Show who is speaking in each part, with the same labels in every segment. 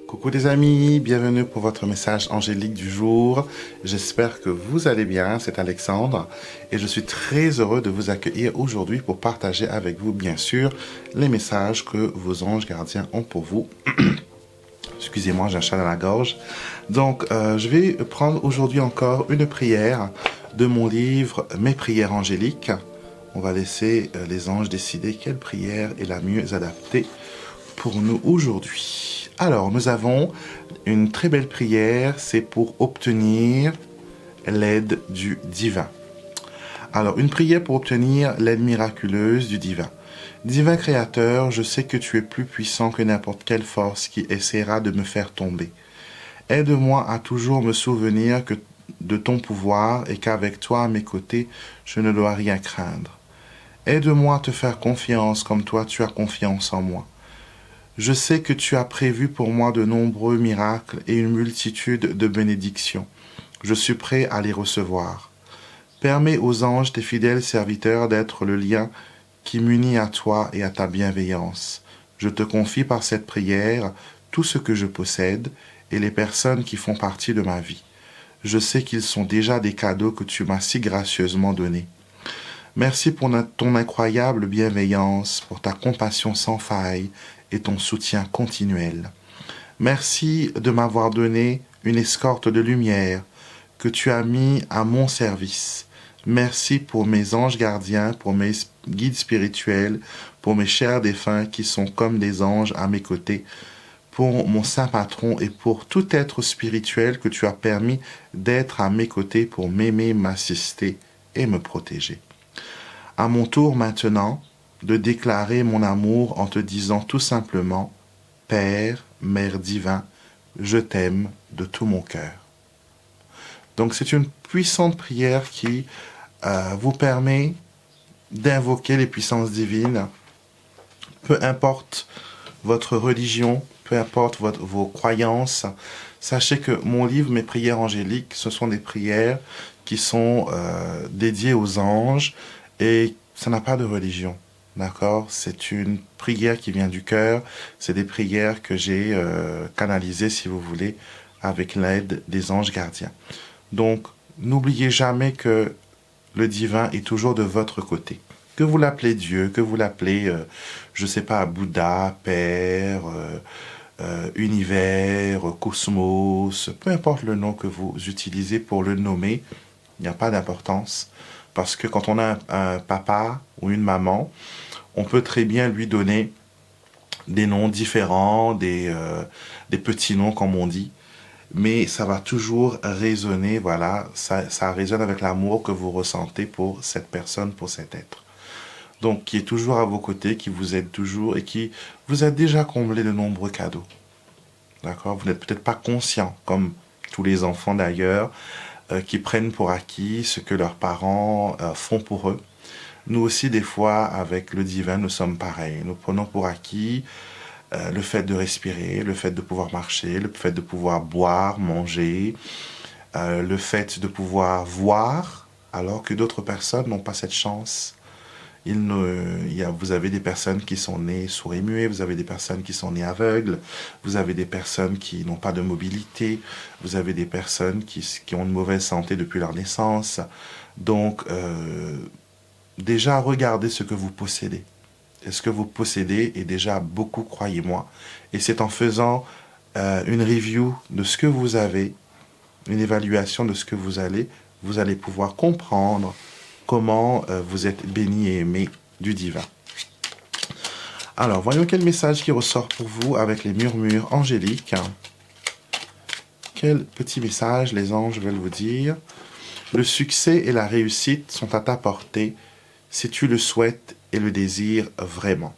Speaker 1: Coucou les amis, bienvenue pour votre message angélique du jour. J'espère que vous allez bien, c'est Alexandre et je suis très heureux de vous accueillir aujourd'hui pour partager avec vous bien sûr les messages que vos anges gardiens ont pour vous. Excusez-moi, j'ai un chat dans la gorge. Donc je vais prendre aujourd'hui encore une prière de mon livre Mes prières angéliques. On va laisser les anges décider quelle prière est la mieux adaptée pour nous aujourd'hui. Alors, nous avons une très belle prière, c'est pour obtenir l'aide du divin. Alors, une prière pour obtenir l'aide miraculeuse du divin. Divin Créateur, je sais que tu es plus puissant que n'importe quelle force qui essaiera de me faire tomber. Aide-moi à toujours me souvenir de ton pouvoir et qu'avec toi à mes côtés, je ne dois rien craindre. Aide-moi à te faire confiance comme toi tu as confiance en moi. Je sais que tu as prévu pour moi de nombreux miracles et une multitude de bénédictions. Je suis prêt à les recevoir. Permets aux anges, tes fidèles serviteurs, d'être le lien qui m'unit à toi et à ta bienveillance. Je te confie par cette prière tout ce que je possède et les personnes qui font partie de ma vie. Je sais qu'ils sont déjà des cadeaux que tu m'as si gracieusement donnés. Merci pour ton incroyable bienveillance, pour ta compassion sans faille et ton soutien continuel. Merci de m'avoir donné une escorte de lumière que tu as mis à mon service. Merci pour mes anges gardiens, pour mes guides spirituels, pour mes chers défunts qui sont comme des anges à mes côtés, pour mon saint patron et pour tout être spirituel que tu as permis d'être à mes côtés pour m'aimer, m'assister et me protéger. À mon tour maintenant de déclarer mon amour en te disant tout simplement « Père, Mère divin, je t'aime de tout mon cœur ». Donc c'est une puissante prière qui vous permet d'invoquer les puissances divines, peu importe votre religion, peu importe vos croyances. Sachez que mon livre, Mes prières angéliques, ce sont des prières qui sont dédiées aux anges et ça n'a pas de religion. D'accord? C'est une prière qui vient du cœur. C'est des prières que j'ai canalisées, si vous voulez, avec l'aide des anges gardiens. Donc, n'oubliez jamais que le divin est toujours de votre côté. Que vous l'appelez Dieu, que vous l'appelez, je ne sais pas, Bouddha, Père, Univers, Cosmos, peu importe le nom que vous utilisez pour le nommer, il n'y a pas d'importance. Parce que quand on a un papa ou une maman, on peut très bien lui donner des noms différents, des petits noms comme on dit, mais ça va toujours résonner, voilà, ça résonne avec l'amour que vous ressentez pour cette personne, pour cet être. Donc, qui est toujours à vos côtés, qui vous aide toujours et qui vous a déjà comblé de nombreux cadeaux. D'accord? Vous n'êtes peut-être pas conscient, comme tous les enfants d'ailleurs, qui prennent pour acquis ce que leurs parents font pour eux. Nous aussi, des fois, avec le divin, nous sommes pareils. Nous prenons pour acquis le fait de respirer, le fait de pouvoir marcher, le fait de pouvoir boire, manger, le fait de pouvoir voir, alors que d'autres personnes n'ont pas cette chance. Vous avez des personnes qui sont nées sourds et muets, vous avez des personnes qui sont nées aveugles, vous avez des personnes qui n'ont pas de mobilité, vous avez des personnes qui ont une mauvaise santé depuis leur naissance. Donc, déjà, regardez ce que vous possédez. Et ce que vous possédez est déjà beaucoup, croyez-moi. Et c'est en faisant une review de ce que vous avez, une évaluation de ce que vous allez pouvoir comprendre comment vous êtes béni et aimé du divin. Alors, voyons quel message qui ressort pour vous avec les murmures angéliques. Quel petit message les anges veulent vous dire. Le succès et la réussite sont à ta portée si tu le souhaites et le désires vraiment.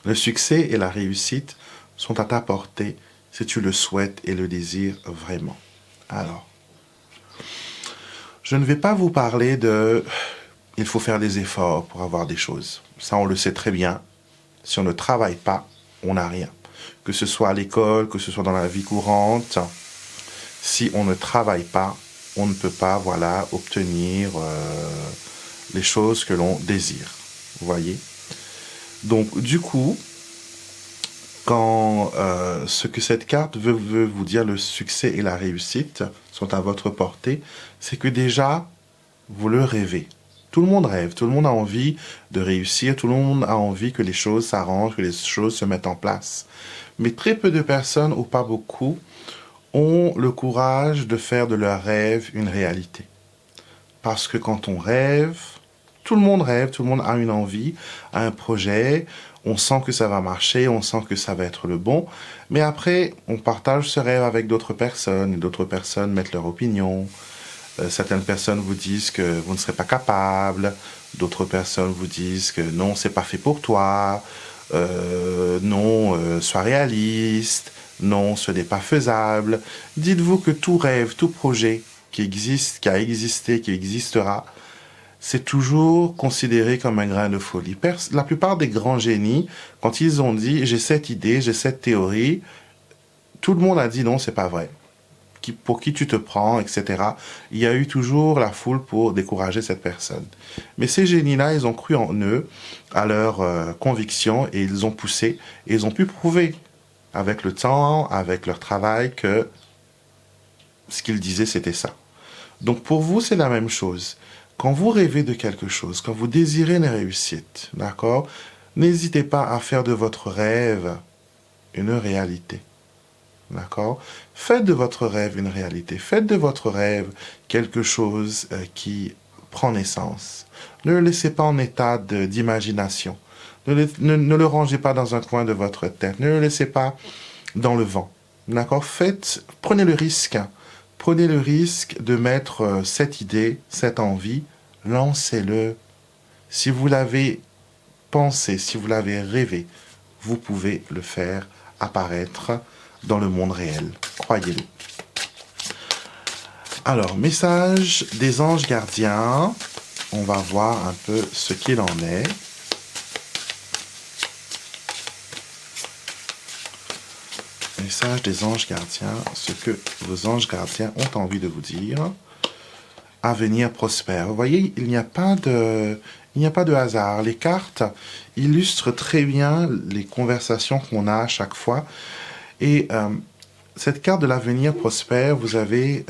Speaker 1: Le succès et la réussite sont à ta portée si tu le souhaites et le désires vraiment. Alors, je ne vais pas vous parler de « il faut faire des efforts pour avoir des choses ». Ça, on le sait très bien. Si on ne travaille pas, on n'a rien. Que ce soit à l'école, que ce soit dans la vie courante, si on ne travaille pas, on ne peut pas, voilà, obtenir les choses que l'on désire. Vous voyez? Donc, du coup, Quand ce que cette carte veut vous dire, le succès et la réussite sont à votre portée, c'est que déjà, vous le rêvez. Tout le monde rêve, tout le monde a envie de réussir, tout le monde a envie que les choses s'arrangent, que les choses se mettent en place. Mais très peu de personnes, ou pas beaucoup, ont le courage de faire de leur rêve une réalité. Parce que quand on rêve, tout le monde rêve, tout le monde a une envie, a un projet, on sent que ça va marcher, on sent que ça va être le bon, mais après, on partage ce rêve avec d'autres personnes, et d'autres personnes mettent leur opinion. Certaines personnes vous disent que vous ne serez pas capable, d'autres personnes vous disent que non, c'est pas fait pour toi, non, sois réaliste, non, ce n'est pas faisable. Dites-vous que tout rêve, tout projet qui existe, qui a existé, qui existera, c'est toujours considéré comme un grain de folie. La plupart des grands génies, quand ils ont dit j'ai cette idée, j'ai cette théorie, tout le monde a dit non, c'est pas vrai. Pour qui tu te prends, etc. Il y a eu toujours la foule pour décourager cette personne. Mais ces génies-là, ils ont cru en eux, à leurs convictions, et ils ont poussé, et ils ont pu prouver, avec le temps, avec leur travail, que ce qu'ils disaient, c'était ça. Donc pour vous, c'est la même chose. Quand vous rêvez de quelque chose, quand vous désirez une réussite, d'accord, n'hésitez pas à faire de votre rêve une réalité. D'accord? Faites de votre rêve une réalité. Faites de votre rêve quelque chose qui prend naissance. Ne le laissez pas en état d'imagination. Ne le rangez pas dans un coin de votre tête. Ne le laissez pas dans le vent. D'accord? Prenez le risque. Prenez le risque de mettre cette idée, cette envie, lancez-le. Si vous l'avez pensé, si vous l'avez rêvé, vous pouvez le faire apparaître dans le monde réel. Croyez-le. Alors, message des anges gardiens. On va voir un peu ce qu'il en est. Message des anges gardiens, ce que vos anges gardiens ont envie de vous dire. Avenir prospère. Vous voyez, il n'y a pas de hasard. Les cartes illustrent très bien les conversations qu'on a à chaque fois. Et cette carte de l'avenir prospère, vous avez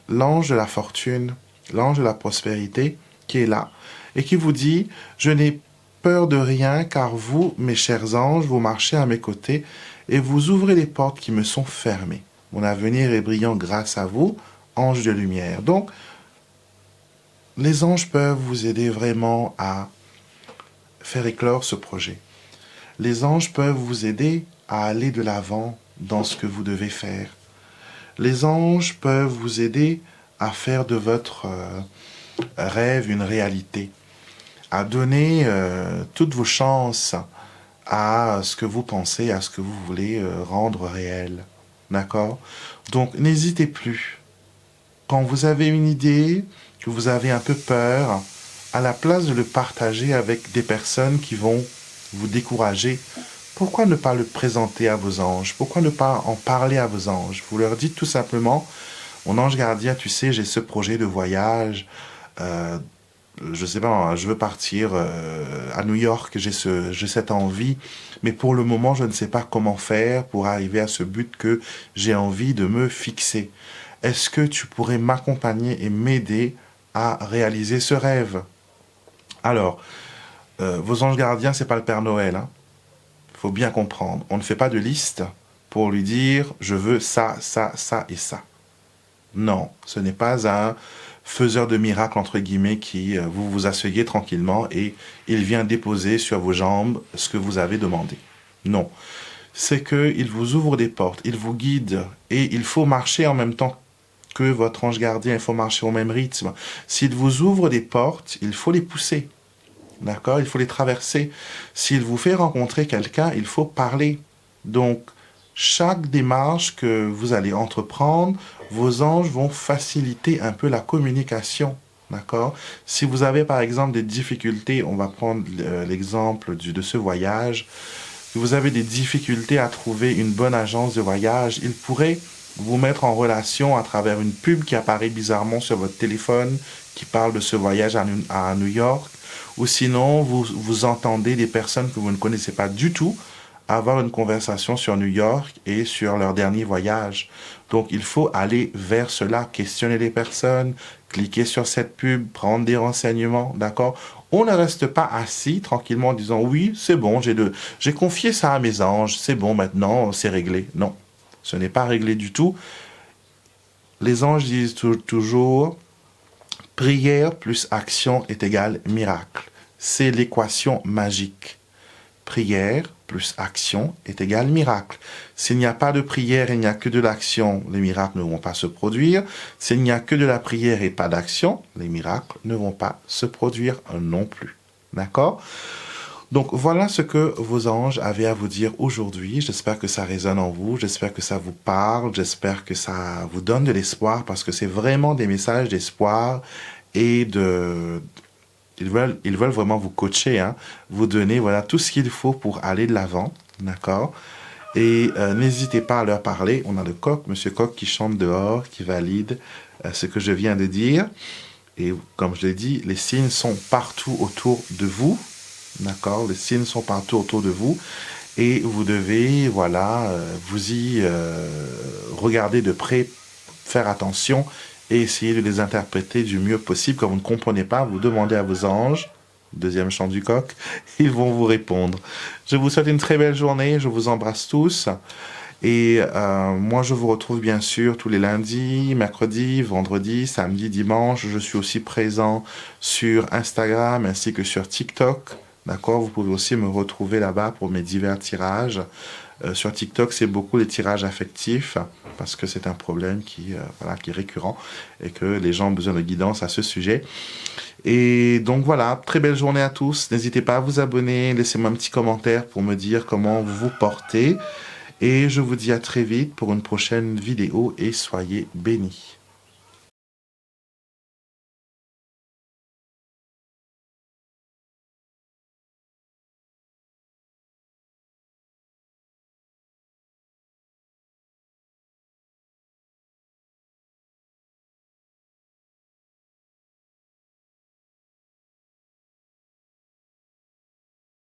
Speaker 1: l'ange de la fortune, l'ange de la prospérité qui est là et qui vous dit « Je n'ai peur de rien car vous, mes chers anges, vous marchez à mes côtés et vous ouvrez les portes qui me sont fermées. Mon avenir est brillant grâce à vous, ange de lumière. » Donc, les anges peuvent vous aider vraiment à faire éclore ce projet. Les anges peuvent vous aider à aller de l'avant dans ce que vous devez faire. Les anges peuvent vous aider à faire de votre rêve une réalité, à donner toutes vos chances à ce que vous pensez, à ce que vous voulez rendre réel. D'accord? Donc, n'hésitez plus. Quand vous avez une idée, que vous avez un peu peur, à la place de le partager avec des personnes qui vont vous décourager, pourquoi ne pas le présenter à vos anges? Pourquoi ne pas en parler à vos anges? Vous leur dites tout simplement, mon ange gardien, tu sais, j'ai ce projet de voyage, je sais pas, je veux partir à New York, j'ai cette envie, mais pour le moment, je ne sais pas comment faire pour arriver à ce but que j'ai envie de me fixer. Est-ce que tu pourrais m'accompagner et m'aider à réaliser ce rêve? Alors, vos anges gardiens, c'est pas le Père Noël, hein. Il faut bien comprendre. On ne fait pas de liste pour lui dire « je veux ça, ça, ça et ça ». Non, ce n'est pas un faiseur de miracles, entre guillemets, qui vous vous asseyez tranquillement et il vient déposer sur vos jambes ce que vous avez demandé. Non, c'est qu'il vous ouvre des portes, il vous guide et il faut marcher en même temps que votre ange gardien, il faut marcher au même rythme. S'il vous ouvre des portes, il faut les pousser. D'accord? Il faut les traverser. S'il vous fait rencontrer quelqu'un, il faut parler. Donc, chaque démarche que vous allez entreprendre, vos anges vont faciliter un peu la communication. D'accord? Si vous avez par exemple des difficultés, on va prendre l'exemple de ce voyage, si vous avez des difficultés à trouver une bonne agence de voyage, il pourrait vous mettre en relation à travers une pub qui apparaît bizarrement sur votre téléphone, qui parle de ce voyage à New York. Ou sinon, vous entendez des personnes que vous ne connaissez pas du tout avoir une conversation sur New York et sur leur dernier voyage. Donc, il faut aller vers cela, questionner les personnes, cliquer sur cette pub, prendre des renseignements, d'accord? On ne reste pas assis tranquillement en disant, oui, c'est bon, j'ai confié ça à mes anges, c'est bon, maintenant, c'est réglé. Non, ce n'est pas réglé du tout. Les anges disent toujours, prière plus action est égal miracle. C'est l'équation magique. Prière plus action est égal miracle. S'il n'y a pas de prière et il n'y a que de l'action, les miracles ne vont pas se produire. S'il n'y a que de la prière et pas d'action, les miracles ne vont pas se produire non plus. D'accord? Donc voilà ce que vos anges avaient à vous dire aujourd'hui. J'espère que ça résonne en vous, j'espère que ça vous parle, j'espère que ça vous donne de l'espoir parce que c'est vraiment des messages d'espoir et de... Ils veulent vraiment vous coacher, hein, vous donner voilà, tout ce qu'il faut pour aller de l'avant, d'accord? Et n'hésitez pas à leur parler. On a le coq, Monsieur Coq, qui chante dehors, qui valide ce que je viens de dire. Et comme je l'ai dit, les signes sont partout autour de vous, d'accord? Les signes sont partout autour de vous. Et vous devez, voilà, vous y regarder de près, faire attention et essayer de les interpréter du mieux possible. Quand vous ne comprenez pas, vous demandez à vos anges, deuxième chant du coq, ils vont vous répondre. Je vous souhaite une très belle journée, je vous embrasse tous. Et moi, je vous retrouve bien sûr tous les lundis, mercredis, vendredis, samedi, dimanche. Je suis aussi présent sur Instagram ainsi que sur TikTok. D'accord, vous pouvez aussi me retrouver là-bas pour mes divers tirages. Sur TikTok, c'est beaucoup les tirages affectifs parce que c'est un problème voilà, qui est récurrent et que les gens ont besoin de guidance à ce sujet. Et donc voilà, très belle journée à tous. N'hésitez pas à vous abonner, laissez-moi un petit commentaire pour me dire comment vous vous portez. Et je vous dis à très vite pour une prochaine vidéo et soyez bénis.